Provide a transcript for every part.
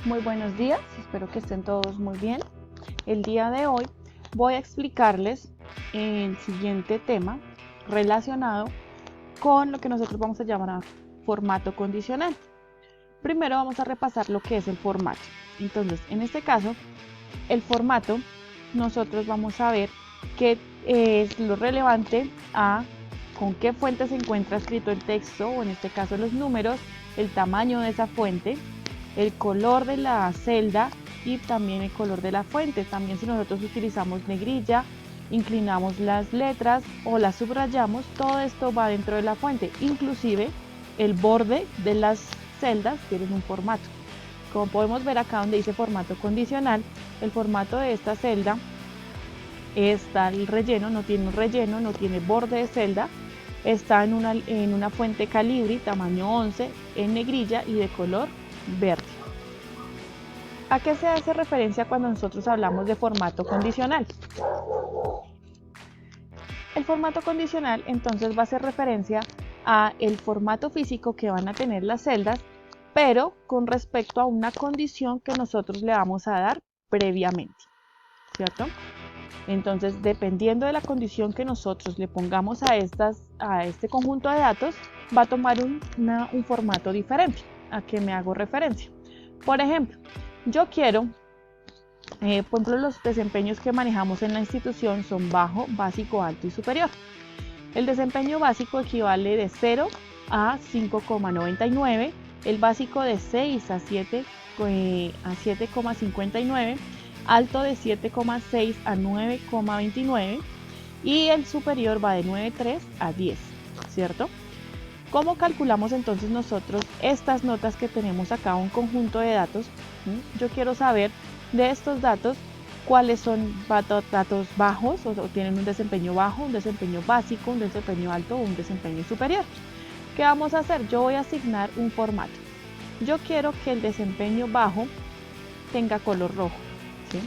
Muy buenos días, espero que estén todos muy bien. El día de hoy voy a explicarles el siguiente tema relacionado con lo que nosotros vamos a llamar formato condicional. Primero vamos a repasar lo que es el formato. Entonces, en este caso, el formato, nosotros vamos a ver qué es lo relevante a con qué fuente se encuentra escrito el texto, o en este caso los números, el tamaño de esa fuente, el color de la celda y también el color de la fuente. También si nosotros utilizamos negrilla, inclinamos las letras o las subrayamos, todo esto va dentro de la fuente. Inclusive el borde de las celdas tienen un formato. Como podemos ver acá donde dice formato condicional, el formato de esta celda está el relleno, no tiene un relleno, no tiene borde de celda, está en una fuente Calibri tamaño 11 en negrilla y de color verde. ¿A qué se hace referencia cuando nosotros hablamos de formato condicional? El formato condicional entonces va a hacer referencia a el formato físico que van a tener las celdas, pero con respecto a una condición que nosotros le vamos a dar previamente, ¿cierto? Entonces, dependiendo de la condición que nosotros le pongamos a este conjunto de datos, va a tomar un formato diferente. ¿A qué me hago referencia? Por ejemplo, yo quiero, por ejemplo, los desempeños que manejamos en la institución son bajo, básico, alto y superior. El desempeño básico equivale de 0 a 5,99, el básico de 6 a 7,59, alto de 7,6 a 9,29 y el superior va de 9,3 a 10, ¿cierto? ¿Cómo calculamos entonces nosotros estas notas que tenemos acá, un conjunto de datos? Yo quiero saber de estos datos cuáles son datos bajos o tienen un desempeño bajo, un desempeño básico, un desempeño alto o un desempeño superior. ¿Qué vamos a hacer? Yo voy a asignar un formato. Yo quiero que el desempeño bajo tenga color rojo, ¿sí?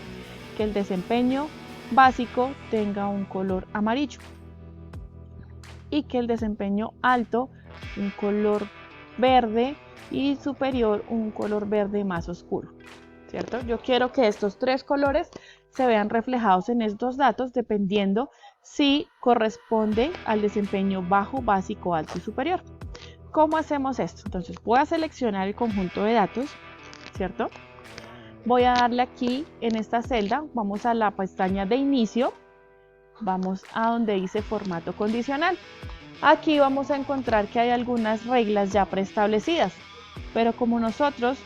Que el desempeño básico tenga un color amarillo y que el desempeño alto un color verde y superior un color verde más oscuro, ¿cierto? Yo quiero que estos tres colores se vean reflejados en estos datos dependiendo si corresponde al desempeño bajo, básico, alto y superior. ¿Cómo hacemos esto? Entonces voy a seleccionar el conjunto de datos, ¿cierto? Voy a darle aquí en esta celda, vamos a la pestaña de inicio, vamos a donde dice formato condicional. Aquí vamos a encontrar que hay algunas reglas ya preestablecidas, pero como nosotros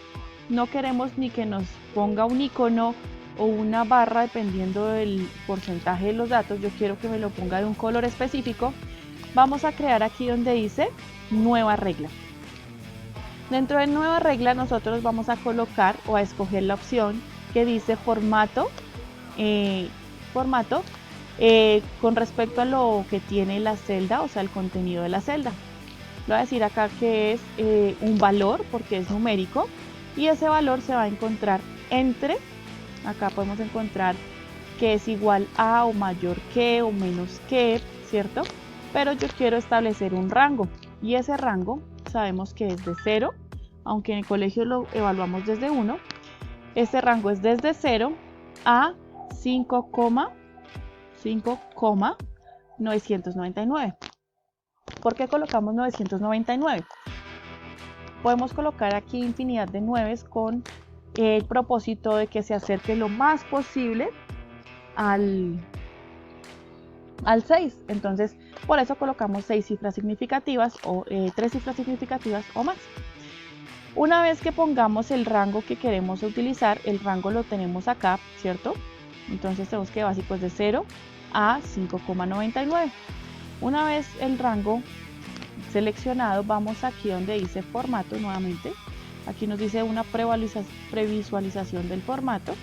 no queremos ni que nos ponga un icono o una barra dependiendo del porcentaje de los datos, yo quiero que me lo ponga de un color específico, vamos a crear aquí donde dice nueva regla. Dentro de nueva regla nosotros vamos a colocar o a escoger la opción que dice formato, con respecto a lo que tiene la celda, o sea, el contenido de la celda. Le voy a decir acá que es un valor porque es numérico y ese valor se va a encontrar entre, acá podemos encontrar que es igual a o mayor que o menos que, ¿cierto? Pero yo quiero establecer un rango y ese rango sabemos que es de 0, aunque en el colegio lo evaluamos desde 1, este rango es desde 0 a 5,999. ¿Por qué colocamos 999? Podemos colocar aquí infinidad de 9 con el propósito de que se acerque lo más posible al 6. Entonces, por eso colocamos 6 cifras significativas o 3 cifras significativas o más. Una vez que pongamos el rango que queremos utilizar, el rango lo tenemos acá, ¿cierto? Entonces tenemos que básico es de 0 a 5,99. Una vez el rango seleccionado, vamos aquí donde dice formato nuevamente. Aquí nos dice una previsualización del formato.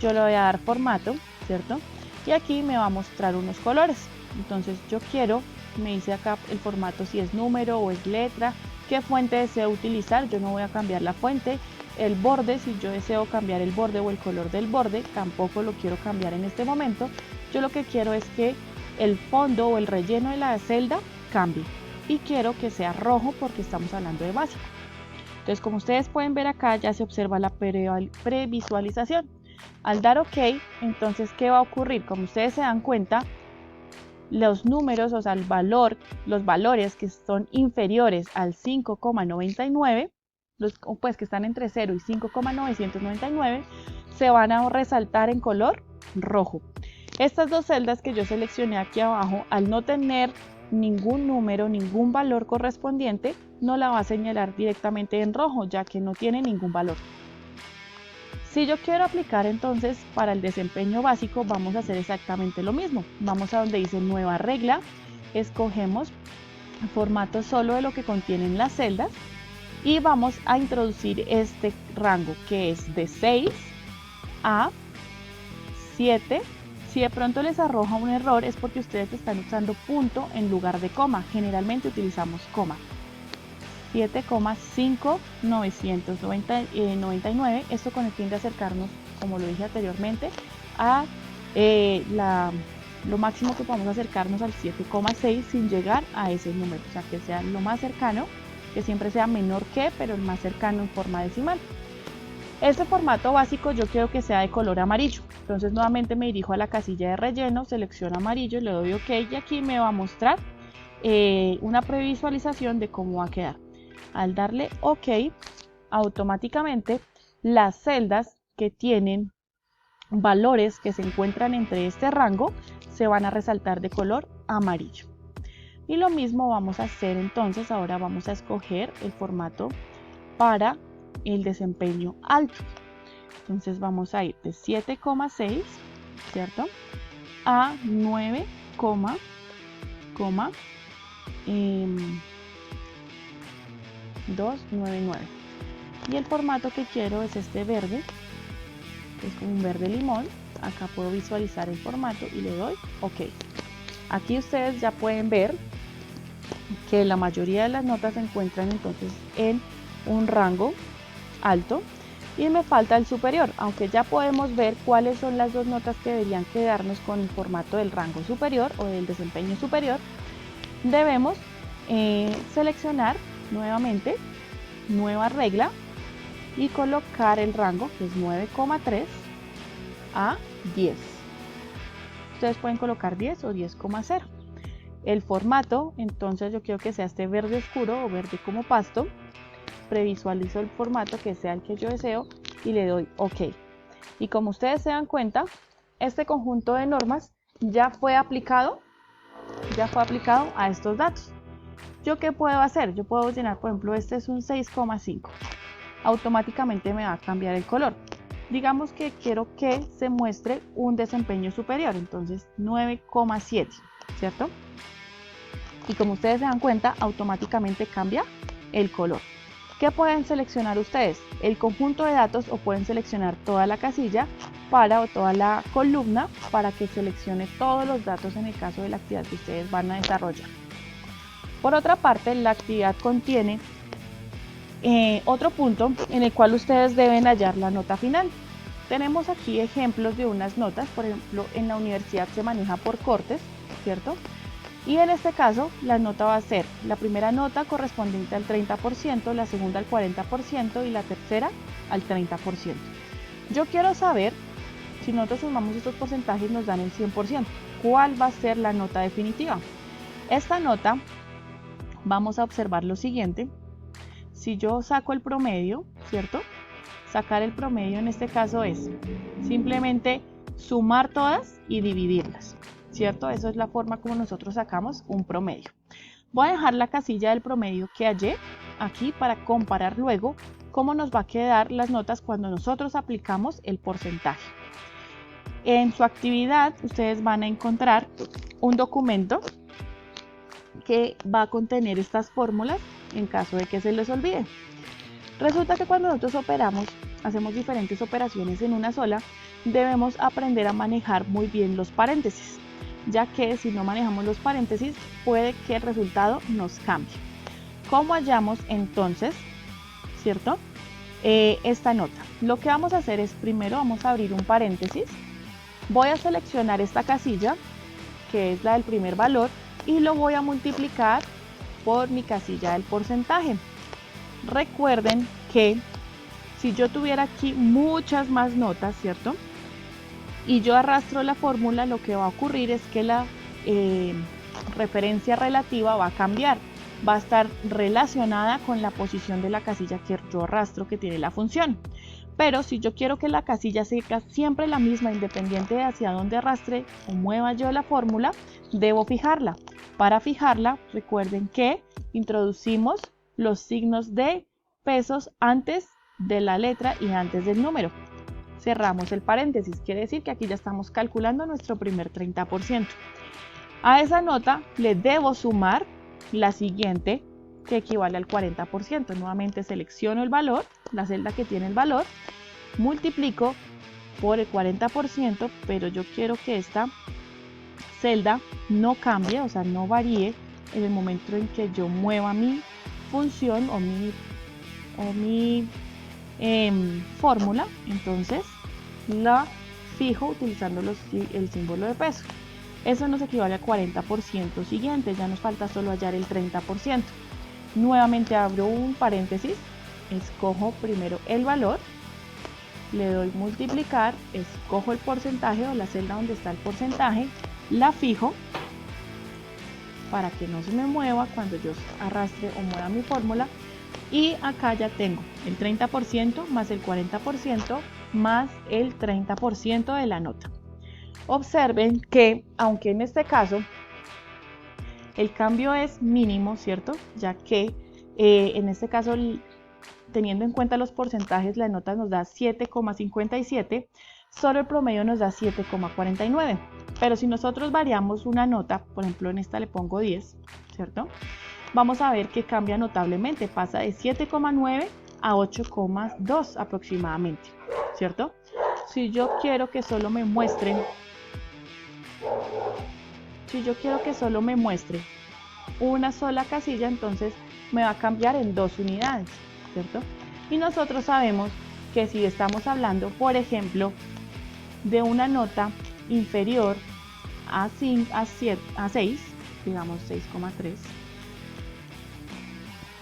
Yo le voy a dar formato, ¿cierto? Y aquí me va a mostrar unos colores. Entonces yo quiero, me dice acá el formato si es número o es letra, qué fuente deseo utilizar. Yo no voy a cambiar la fuente. El borde, si yo deseo cambiar el borde o el color del borde, tampoco lo quiero cambiar en este momento. Yo lo que quiero es que el fondo o el relleno de la celda cambie y quiero que sea rojo porque estamos hablando de básico. Entonces, como ustedes pueden ver acá, ya se observa la previsualización. Al dar OK, entonces, ¿qué va a ocurrir? Como ustedes se dan cuenta, los números, o sea, los valores que son inferiores al 5,99, pues que están entre 0 y 5,999, se van a resaltar en color rojo. Estas dos celdas que yo seleccioné aquí abajo, al no tener ningún número, ningún valor correspondiente, no la va a señalar directamente en rojo, ya que no tiene ningún valor. Si yo quiero aplicar entonces para el desempeño básico, vamos a hacer exactamente lo mismo. Vamos a donde dice nueva regla, escogemos el formato solo de lo que contienen las celdas y vamos a introducir este rango que es de 6 a 7. Si de pronto les arroja un error es porque ustedes están usando punto en lugar de coma. Generalmente utilizamos coma. 7,5999, esto con el fin de acercarnos, como lo dije anteriormente, a lo máximo que podamos acercarnos al 7,6 sin llegar a ese número, o sea que sea lo más cercano, que siempre sea menor que, pero el más cercano en forma decimal. Este formato básico yo quiero que sea de color amarillo, entonces nuevamente me dirijo a la casilla de relleno, selecciono amarillo, le doy OK y aquí me va a mostrar una previsualización de cómo va a quedar. Al darle OK, automáticamente las celdas que tienen valores que se encuentran entre este rango se van a resaltar de color amarillo. Y lo mismo vamos a hacer entonces, ahora vamos a escoger el formato para el desempeño alto. Entonces vamos a ir de 7,6, ¿cierto? A 9,299. Y el formato que quiero es este verde, que es como un verde limón. Acá puedo visualizar el formato y le doy OK. Aquí ustedes ya pueden ver que la mayoría de las notas se encuentran entonces en un rango alto y me falta el superior, aunque ya podemos ver cuáles son las dos notas que deberían quedarnos con el formato del rango superior o del desempeño superior. Debemos seleccionar nuevamente nueva regla y colocar el rango, que es 9,3 a 10. Ustedes pueden colocar 10 o 10,0. El formato, entonces yo quiero que sea este verde oscuro o verde como pasto. Previsualizo el formato que sea el que yo deseo y le doy OK. Y como ustedes se dan cuenta, este conjunto de normas ya fue aplicado a estos datos. ¿Yo qué puedo hacer? Yo puedo llenar, por ejemplo, este es un 6,5. Automáticamente me va a cambiar el color. Digamos que quiero que se muestre un desempeño superior, entonces 9,7, ¿cierto? Y como ustedes se dan cuenta, automáticamente cambia el color. ¿Qué pueden seleccionar ustedes? El conjunto de datos o pueden seleccionar toda la casilla o toda la columna para que seleccione todos los datos en el caso de la actividad que ustedes van a desarrollar. Por otra parte, la actividad contiene otro punto en el cual ustedes deben hallar la nota final. Tenemos aquí ejemplos de unas notas, por ejemplo, en la universidad se maneja por cortes, ¿cierto? Y en este caso, la nota va a ser la primera nota correspondiente al 30%, la segunda al 40% y la tercera al 30%. Yo quiero saber, si nosotros sumamos estos porcentajes nos dan el 100%, ¿cuál va a ser la nota definitiva? Esta nota, vamos a observar lo siguiente. Si yo saco el promedio, ¿cierto? Sacar el promedio en este caso es simplemente sumar todas y dividirlas, ¿cierto? Esa es la forma como nosotros sacamos un promedio. Voy a dejar la casilla del promedio que hallé aquí para comparar luego cómo nos va a quedar las notas cuando nosotros aplicamos el porcentaje. En su actividad ustedes van a encontrar un documento que va a contener estas fórmulas en caso de que se les olvide. Resulta que cuando nosotros hacemos diferentes operaciones en una sola, debemos aprender a manejar muy bien los paréntesis, ya que si no manejamos los paréntesis puede que el resultado nos cambie. ¿Cómo hallamos entonces, cierto? Esta nota. Lo que vamos a hacer es primero vamos a abrir un paréntesis, voy a seleccionar esta casilla que es la del primer valor y lo voy a multiplicar por mi casilla del porcentaje. recuerden que si yo tuviera aquí muchas más notas, ¿cierto? Y yo arrastro la fórmula, lo que va a ocurrir es que la referencia relativa va a cambiar. Va a estar relacionada con la posición de la casilla que yo arrastro que tiene la función. Pero si yo quiero que la casilla sea siempre la misma, independiente de hacia dónde arrastre o mueva yo la fórmula, debo fijarla. Para fijarla, recuerden que introducimos los signos de pesos antes de la letra y antes del número. Cerramos el paréntesis, quiere decir que aquí ya estamos calculando nuestro primer 30%. A esa nota le debo sumar la siguiente, que equivale al 40%. Nuevamente selecciono el valor, la celda que tiene el valor, multiplico por el 40%, pero yo quiero que esta celda no cambie, o sea, no varíe en el momento en que yo mueva mi función o mi fórmula. Entonces la fijo utilizando el símbolo de peso. Eso nos equivale al 40% siguiente, ya nos falta solo hallar el 30%. Nuevamente abro un paréntesis, escojo primero el valor, le doy multiplicar, escojo el porcentaje o la celda donde está el porcentaje, la fijo para que no se me mueva cuando yo arrastre o mueva mi fórmula, y acá ya tengo el 30% más el 40% más el 30% de la nota. Observen que, aunque en este caso el cambio es mínimo, ¿cierto? Ya que en este caso, teniendo en cuenta los porcentajes, la nota nos da 7,57, solo el promedio nos da 7,49. Pero si nosotros variamos una nota, por ejemplo en esta le pongo 10, ¿cierto? Vamos a ver que cambia notablemente, pasa de 7,9 a 8,2 aproximadamente, ¿cierto? Si yo quiero que solo me muestre una sola casilla, entonces me va a cambiar en 2 unidades, ¿cierto? Y nosotros sabemos que si estamos hablando, por ejemplo, de una nota inferior a 6, digamos 6,3,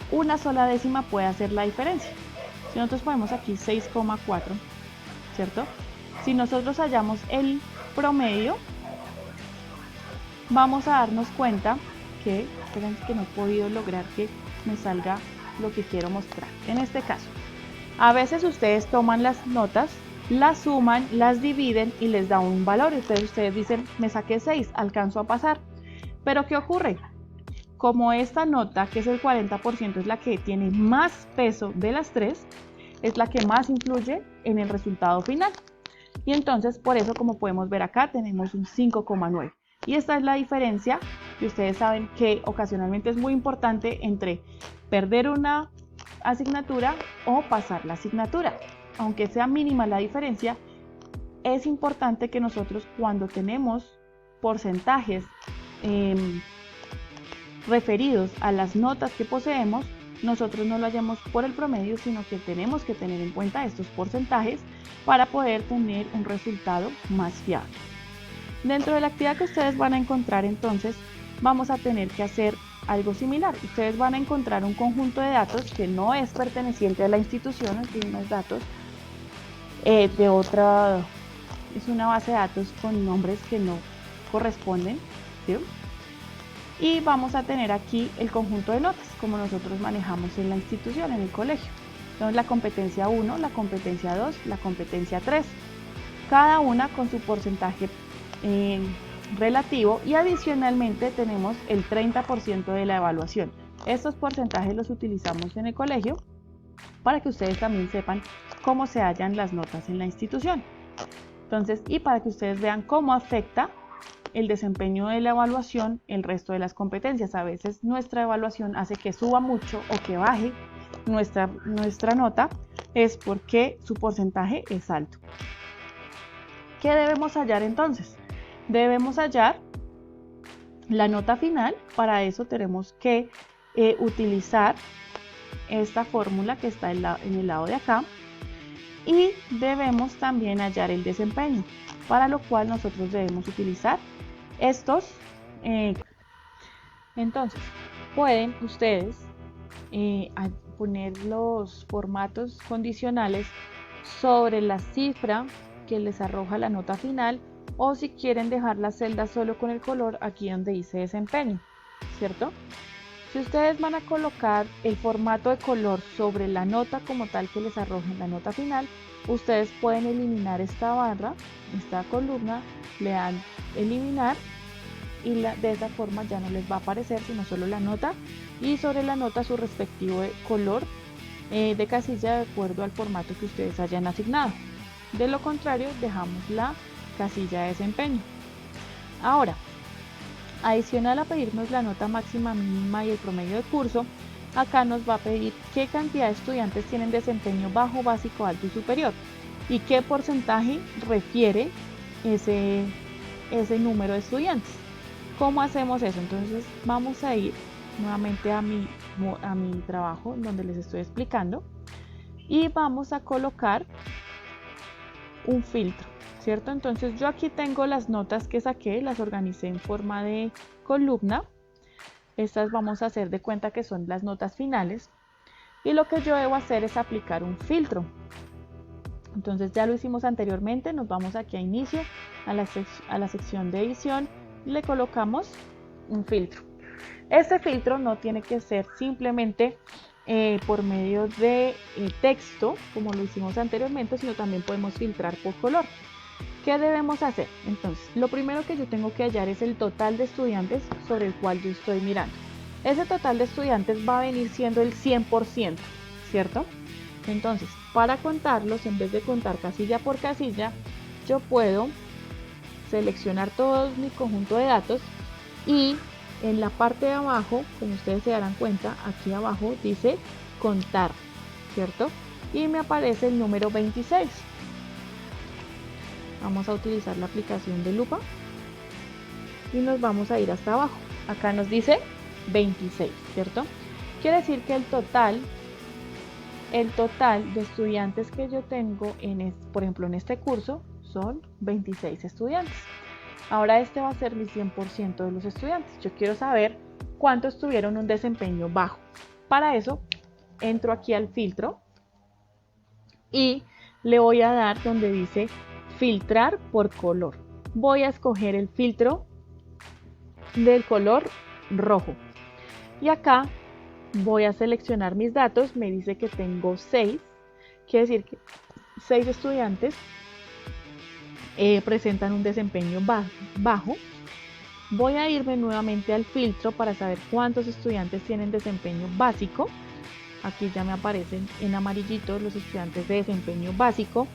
una sola décima puede hacer la diferencia. Si nosotros ponemos aquí 6,4, ¿cierto? Si nosotros hallamos el promedio, vamos a darnos cuenta que, esperen que no he podido lograr que me salga lo que quiero mostrar. En este caso, a veces ustedes toman las notas, las suman, las dividen y les da un valor. Entonces ustedes dicen, me saqué 6, alcanzo a pasar. Pero ¿qué ocurre? Como esta nota, que es el 40%, es la que tiene más peso de las tres, es la que más influye en el resultado final. Y entonces, por eso, como podemos ver acá, tenemos un 5,9. Y esta es la diferencia, que ustedes saben que ocasionalmente es muy importante entre perder una asignatura o pasar la asignatura. Aunque sea mínima la diferencia, es importante que nosotros, cuando tenemos porcentajes referidos a las notas que poseemos, nosotros no lo hallamos por el promedio, sino que tenemos que tener en cuenta estos porcentajes para poder tener un resultado más fiable. Dentro de la actividad que ustedes van a encontrar, entonces, vamos a tener que hacer algo similar. Ustedes van a encontrar un conjunto de datos que no es perteneciente a la institución, tiene unos datos de otra, es una base de datos con nombres que no corresponden, ¿sí? Y vamos a tener aquí el conjunto de notas, como nosotros manejamos en la institución, en el colegio. Entonces la competencia 1, la competencia 2, la competencia 3, cada una con su porcentaje relativo, y adicionalmente tenemos el 30% de la evaluación. Estos porcentajes los utilizamos en el colegio para que ustedes también sepan cómo se hallan las notas en la institución. Entonces, y para que ustedes vean cómo afecta el desempeño de la evaluación el resto de las competencias. A veces nuestra evaluación hace que suba mucho o que baje nuestra nota, es porque su porcentaje es alto. ¿Qué debemos hallar entonces? Debemos hallar la nota final. Para eso tenemos que utilizar esta fórmula que está en el lado de acá, y debemos también hallar el desempeño, para lo cual nosotros debemos utilizar estos. Entonces, pueden ustedes poner los formatos condicionales sobre la cifra que les arroja la nota final, o si quieren dejar la celda solo con el color aquí donde dice desempeño, ¿cierto? Si ustedes van a colocar el formato de color sobre la nota como tal que les arroja en la nota final, ustedes pueden eliminar esta barra, esta columna, le dan eliminar y de esa forma ya no les va a aparecer sino solo la nota, y sobre la nota su respectivo color de casilla de acuerdo al formato que ustedes hayan asignado. De lo contrario, dejamos la casilla de desempeño. Ahora, adicional a pedirnos la nota máxima, mínima y el promedio de curso, acá nos va a pedir qué cantidad de estudiantes tienen desempeño bajo, básico, alto y superior, y qué porcentaje refiere ese número de estudiantes. ¿Cómo hacemos eso? Entonces vamos a ir nuevamente a mi trabajo donde les estoy explicando y vamos a colocar un filtro, ¿cierto? Entonces yo aquí tengo las notas que saqué, las organicé en forma de columna. Estas vamos a hacer de cuenta que son las notas finales, y lo que yo debo hacer es aplicar un filtro. Entonces ya lo hicimos anteriormente, nos vamos aquí a inicio, a la sección de edición, le colocamos un filtro. Este filtro no tiene que ser simplemente por medio de texto, como lo hicimos anteriormente, sino también podemos filtrar por color. ¿Qué debemos hacer? Entonces, lo primero que yo tengo que hallar es el total de estudiantes sobre el cual yo estoy mirando. Ese total de estudiantes va a venir siendo el 100%, ¿cierto? Entonces, para contarlos, en vez de contar casilla por casilla, yo puedo seleccionar todo mi conjunto de datos y en la parte de abajo, como ustedes se darán cuenta, aquí abajo dice contar, ¿cierto? Y me aparece el número 26. Vamos a utilizar la aplicación de lupa y nos vamos a ir hasta abajo. Acá nos dice 26, ¿cierto? Quiere decir que el total de estudiantes que yo tengo, por ejemplo, en este curso, son 26 estudiantes. Ahora este va a ser mi 100% de los estudiantes. Yo quiero saber cuántos tuvieron un desempeño bajo. Para eso, entro aquí al filtro y le voy a dar donde dice filtrar por color. Voy a escoger el filtro del color rojo. Y acá voy a seleccionar mis datos. Me dice que tengo 6. Quiere decir que 6 estudiantes presentan un desempeño bajo. Voy a irme nuevamente al filtro para saber cuántos estudiantes tienen desempeño básico. Aquí ya me aparecen en amarillito los estudiantes de desempeño básico.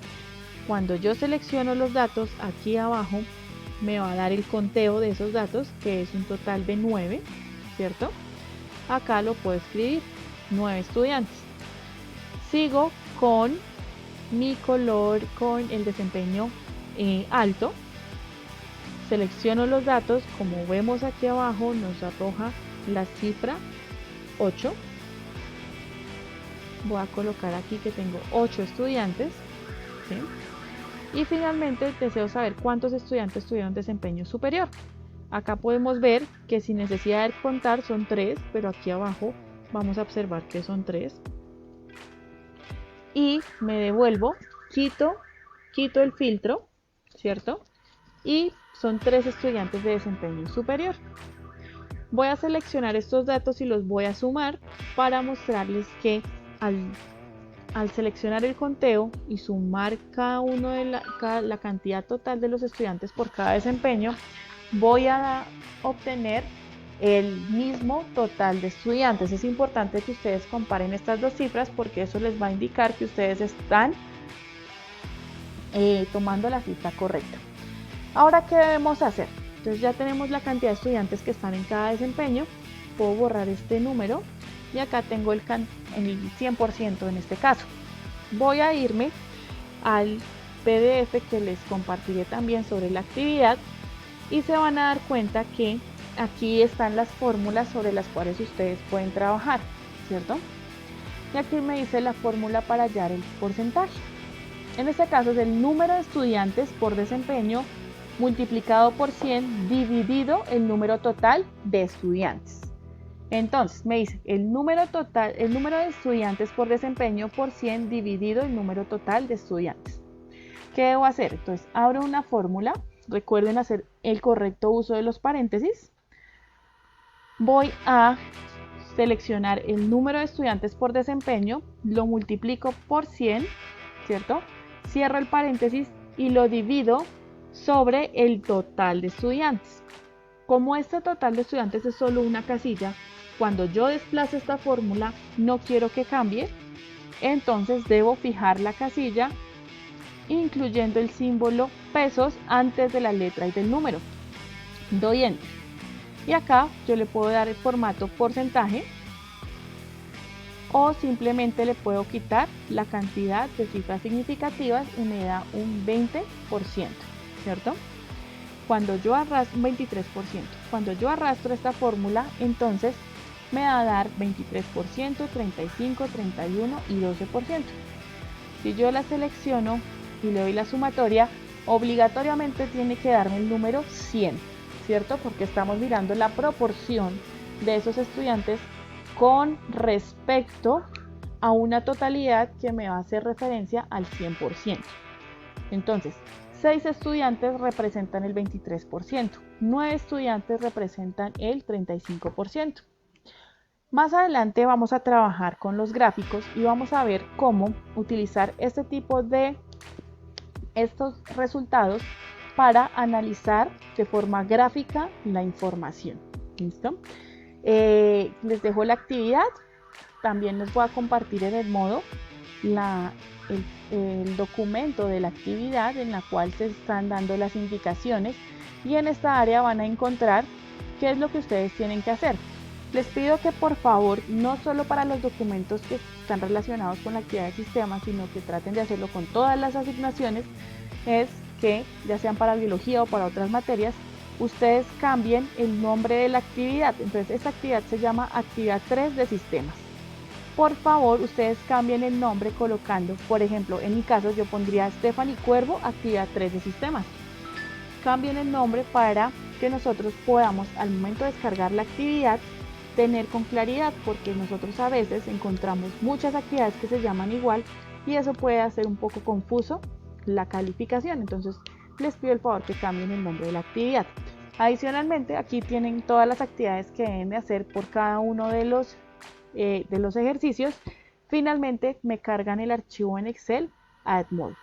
Cuando yo selecciono los datos, aquí abajo me va a dar el conteo de esos datos, que es un total de 9, ¿cierto? Acá lo puedo escribir, 9 estudiantes. Sigo con mi color, con el desempeño alto. Selecciono los datos, como vemos aquí abajo nos arroja la cifra 8. Voy a colocar aquí que tengo 8 estudiantes, ¿sí? Y finalmente deseo saber cuántos estudiantes tuvieron desempeño superior. Acá podemos ver que sin necesidad de contar son 3, pero aquí abajo vamos a observar que son 3. Y me devuelvo, quito el filtro, ¿cierto? Y son 3 estudiantes de desempeño superior. Voy a seleccionar estos datos y los voy a sumar para mostrarles que al seleccionar el conteo y sumar cada uno de la cantidad total de los estudiantes por cada desempeño, voy a obtener el mismo total de estudiantes. Es importante que ustedes comparen estas dos cifras porque eso les va a indicar que ustedes están tomando la cifra correcta. Ahora, ¿qué debemos hacer? Entonces ya tenemos la cantidad de estudiantes que están en cada desempeño. Puedo borrar este número y acá tengo el 100% en este caso. Voy a irme al PDF que les compartiré también sobre la actividad y se van a dar cuenta que aquí están las fórmulas sobre las cuales ustedes pueden trabajar, ¿cierto? Y aquí me dice la fórmula para hallar el porcentaje. En este caso es el número de estudiantes por desempeño multiplicado por 100 dividido el número total de estudiantes. Entonces me dice el número total, el número de estudiantes por desempeño por 100 dividido el número total de estudiantes. ¿Qué debo hacer? Entonces abro una fórmula, recuerden hacer el correcto uso de los paréntesis. Voy a seleccionar el número de estudiantes por desempeño, lo multiplico por 100, ¿cierto? Cierro el paréntesis y lo divido sobre el total de estudiantes. Como este total de estudiantes es solo una casilla, cuando yo desplazo esta fórmula no quiero que cambie, entonces debo fijar la casilla incluyendo el símbolo pesos antes de la letra y del número. Doy Enter. Y acá yo le puedo dar el formato porcentaje o simplemente le puedo quitar la cantidad de cifras significativas y me da un 20%, ¿cierto? Cuando yo arrastro un 23%, cuando yo arrastro esta fórmula, entonces me va a dar 23%, 35%, 31% y 12%. Si yo la selecciono y le doy la sumatoria, obligatoriamente tiene que darme el número 100, ¿cierto? Porque estamos mirando la proporción de esos estudiantes con respecto a una totalidad que me va a hacer referencia al 100%. Entonces, 6 estudiantes representan el 23%, 9 estudiantes representan el 35%. Más adelante vamos a trabajar con los gráficos y vamos a ver cómo utilizar este tipo de estos resultados para analizar de forma gráfica la información. ¿Listo? Les dejo la actividad. También les voy a compartir en Edmodo el documento de la actividad en la cual se están dando las indicaciones y en esta área van a encontrar qué es lo que ustedes tienen que hacer. Les pido que por favor, no solo para los documentos que están relacionados con la actividad de sistema, sino que traten de hacerlo con todas las asignaciones, es que ya sean para biología o para otras materias, ustedes cambien el nombre de la actividad. Entonces esta actividad se llama actividad 3 de sistemas. Por favor, ustedes cambien el nombre colocando, por ejemplo, en mi caso yo pondría Stephanie Cuervo, actividad 3 de sistemas. Cambien el nombre para que nosotros podamos, al momento de descargar la actividad, tener con claridad, porque nosotros a veces encontramos muchas actividades que se llaman igual y eso puede hacer un poco confuso la calificación. Entonces les pido el favor que cambien el nombre de la actividad. Adicionalmente, aquí tienen todas las actividades que deben de hacer por cada uno de los ejercicios. Finalmente me cargan el archivo en Excel a Edmodo.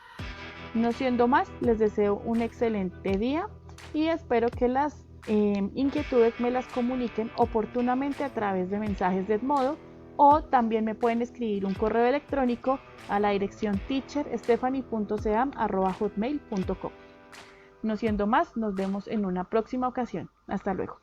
No siendo más, les deseo un excelente día y espero que las inquietudes me las comuniquen oportunamente a través de mensajes de Edmodo o también me pueden escribir un correo electrónico a la dirección teacherstephanie.seam@hotmail.com. No siendo más, nos vemos en una próxima ocasión. Hasta luego.